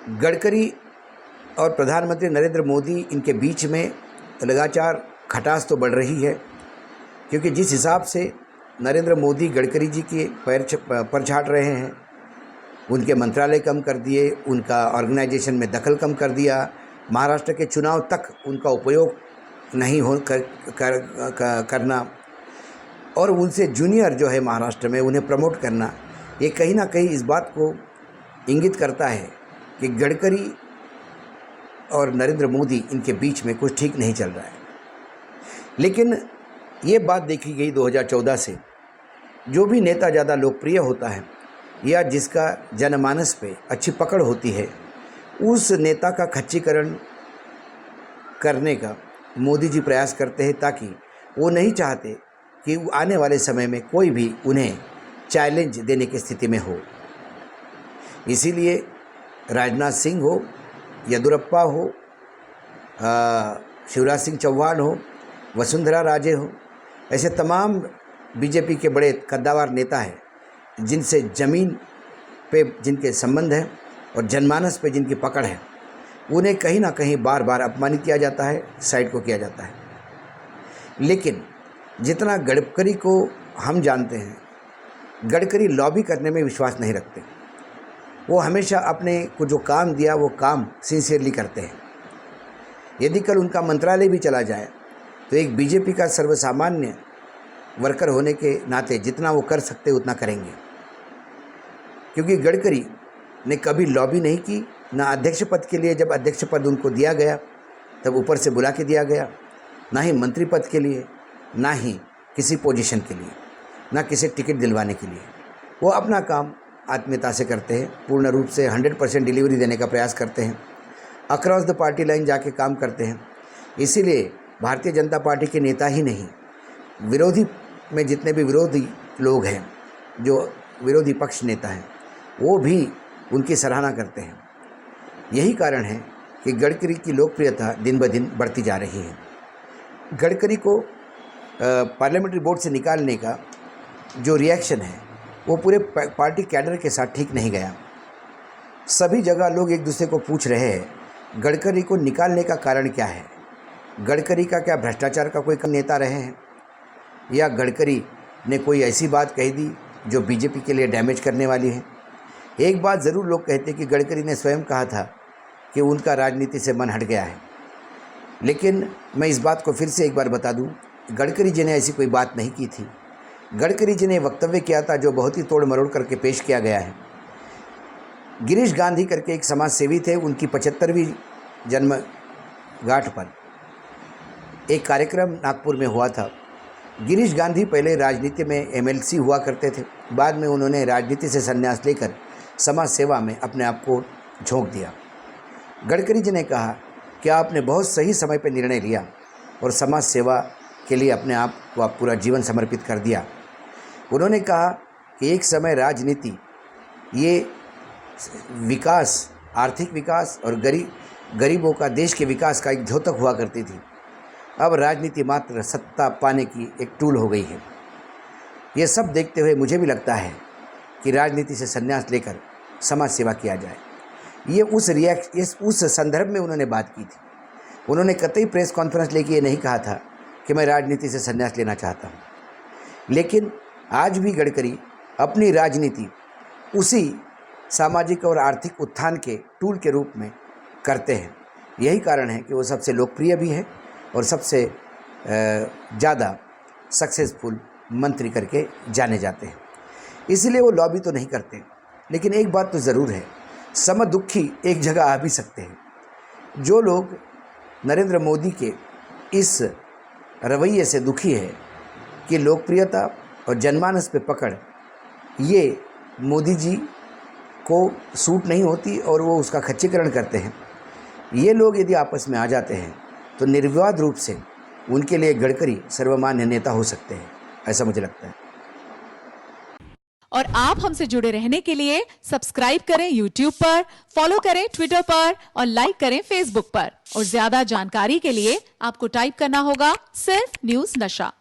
गडकरी और प्रधानमंत्री नरेंद्र मोदी इनके बीच में लगातार खटास तो बढ़ रही है, क्योंकि जिस हिसाब से नरेंद्र मोदी गडकरी जी के पर छाट रहे हैं, उनके मंत्रालय कम कर दिए, उनका ऑर्गेनाइजेशन में दखल कम कर दिया, महाराष्ट्र के चुनाव तक उनका उपयोग नहीं हो करना और उनसे जूनियर जो है महाराष्ट्र में उन्हें प्रमोट करना, ये कहीं ना कहीं इस बात को इंगित करता है कि गडकरी और नरेंद्र मोदी इनके बीच में कुछ ठीक नहीं चल रहा है। लेकिन ये बात देखी गई 2014 से, जो भी नेता ज़्यादा लोकप्रिय होता है या जिसका जनमानस पे अच्छी पकड़ होती है, उस नेता का खच्चीकरण करने का मोदी जी प्रयास करते हैं, ताकि वो नहीं चाहते कि आने वाले समय में कोई भी उन्हें चैलेंज देने की स्थिति में हो। इसीलिए राजनाथ सिंह हो, येदियुरप्पा हो, शिवराज सिंह चौहान हो, वसुंधरा राजे हो, ऐसे तमाम बीजेपी के बड़े कद्दावर नेता हैं जिनसे ज़मीन पे जिनके संबंध हैं और जनमानस पे जिनकी पकड़ है, उन्हें कहीं ना कहीं बार बार अपमानित किया जाता है, साइड को किया जाता है। लेकिन जितना गडकरी को हम जानते हैं, गडकरी लॉबी करने में विश्वास नहीं रखते। वो हमेशा अपने को जो काम दिया वो काम सिंसियरली करते हैं। यदि कल उनका मंत्रालय भी चला जाए तो एक बीजेपी का सर्वसामान्य वर्कर होने के नाते जितना वो कर सकते उतना करेंगे, क्योंकि गडकरी ने कभी लॉबी नहीं की, ना अध्यक्ष पद के लिए जब अध्यक्ष पद उनको दिया गया तब ऊपर से बुला के दिया गया, ना ही मंत्री पद के लिए, ना ही किसी पोजीशन के लिए, ना किसी टिकट दिलवाने के लिए। वो अपना काम आत्मीयता से करते हैं, पूर्ण रूप से 100% डिलीवरी देने का प्रयास करते हैं, अक्रॉस द पार्टी लाइन जाके काम करते हैं। इसीलिए भारतीय जनता पार्टी के नेता ही नहीं, विरोधी में जितने भी विरोधी लोग हैं, जो विरोधी पक्ष नेता हैं, वो भी उनकी सराहना करते हैं। यही कारण है कि गडकरी की लोकप्रियता दिन ब दिन बढ़ती जा रही है। गडकरी को पार्लियामेंट्री बोर्ड से निकालने का जो रिएक्शन है वो पूरे पार्टी कैडर के साथ ठीक नहीं गया। सभी जगह लोग एक दूसरे को पूछ रहे हैं, गडकरी को निकालने का कारण क्या है? गडकरी का क्या भ्रष्टाचार का कोई नेता रहे हैं, या गडकरी ने कोई ऐसी बात कही दी जो बीजेपी के लिए डैमेज करने वाली है? एक बात ज़रूर लोग कहते हैं कि गडकरी ने स्वयं कहा था कि उनका राजनीति से मन हट गया है। लेकिन मैं इस बात को फिर से एक बार बता दूं, गडकरी जी ने ऐसी कोई बात नहीं की थी। गडकरी जी ने वक्तव्य किया था जो बहुत ही तोड़ मरोड़ करके पेश किया गया है। गिरीश गांधी करके एक समाज सेवी थे, उनकी 75वीं जन्मगांठ पर एक कार्यक्रम नागपुर में हुआ था। गिरीश गांधी पहले राजनीति में एमएलसी हुआ करते थे, बाद में उन्होंने राजनीति से संन्यास लेकर समाज सेवा में अपने आप को झोंक दिया। गडकरी जी ने कहा कि आपने बहुत सही समय पर निर्णय लिया और समाज सेवा के लिए अपने आप को आप पूरा जीवन समर्पित कर दिया। उन्होंने कहा कि एक समय राजनीति ये विकास, आर्थिक विकास और गरीबों का, देश के विकास का एक द्योतक हुआ करती थी। अब राजनीति मात्र सत्ता पाने की एक टूल हो गई है। ये सब देखते हुए मुझे भी लगता है कि राजनीति से संन्यास लेकर समाज सेवा किया जाए। ये उस संदर्भ में उन्होंने बात की थी। उन्होंने कतई प्रेस कॉन्फ्रेंस लेके ये नहीं कहा था कि मैं राजनीति से संन्यास लेना चाहता हूँ। लेकिन आज भी गडकरी अपनी राजनीति उसी सामाजिक और आर्थिक उत्थान के टूल के रूप में करते हैं। यही कारण है कि वो सबसे लोकप्रिय भी है और सबसे ज़्यादा सक्सेसफुल मंत्री करके जाने जाते हैं। इसलिए वो लॉबी तो नहीं करते, लेकिन एक बात तो ज़रूर है, समदुखी एक जगह आ भी सकते हैं। जो लोग नरेंद्र मोदी के इस रवैये से दुखी है कि लोकप्रियता और जनमानस पे पकड़ ये मोदी जी को सूट नहीं होती और वो उसका खच्चीकरण करते हैं, ये लोग यदि आपस में आ जाते हैं तो निर्विवाद रूप से उनके लिए गडकरी सर्वमान्य नेता हो सकते हैं, ऐसा मुझे लगता है। और आप हमसे जुड़े रहने के लिए सब्सक्राइब करें YouTube पर, फॉलो करें Twitter पर और लाइक करें Facebook पर। और ज्यादा जानकारी के लिए आपको टाइप करना होगा सिर्फ न्यूज़ नशा।